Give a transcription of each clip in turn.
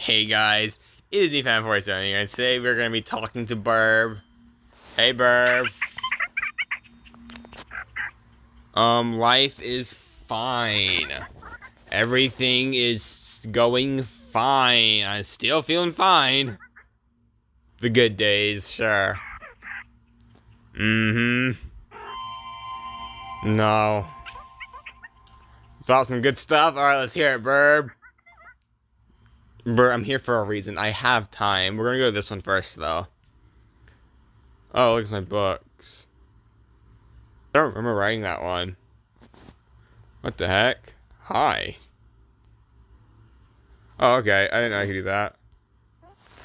Hey guys, it is me Fan47 here, and today we're going to be talking to Birb. Hey Birb. Life is fine. Everything is going fine. I'm still feeling fine. The good days, sure. No. Thought some good stuff? Alright, let's hear it, Birb. Birb, I'm here for a reason. I have time. We're gonna go to this one first, though. Oh, look at my books. I don't remember writing that one. What the heck? Hi. Oh, okay. I didn't know I could do that.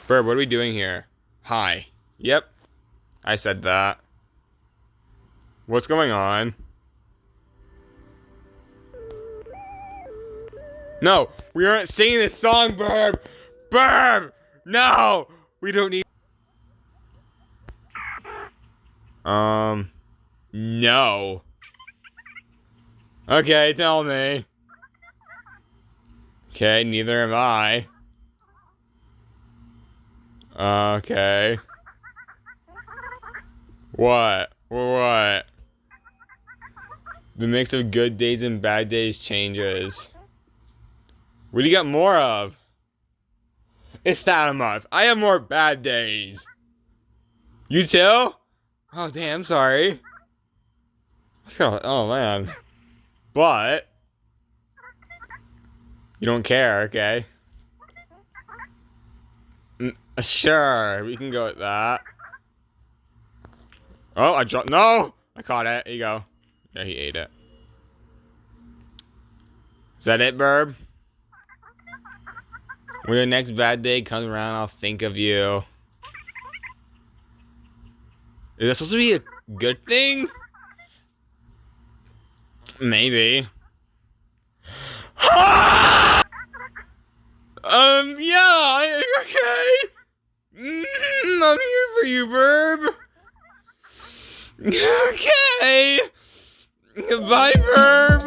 Birb, what are we doing here? Hi. Yep. I said that. What's going on? No, we aren't singing this song, Birb! Birb! No! We don't need... No. Okay, tell me. Okay, neither am I. Okay. What? What? The mix of good days and bad days changes. What do you got more of? It's that a month. I have more bad days. You too? Oh, damn, sorry. What's going on? Oh, man. But you don't care, okay? Sure, we can go with that. Oh, I dropped. No! I caught it. Here you go. Yeah, he ate it. Is that it, Birb? When the next bad day comes around, I'll think of you. Is that supposed to be a good thing? Maybe. Yeah, okay. I'm here for you, Birb. Okay. Goodbye, Birb.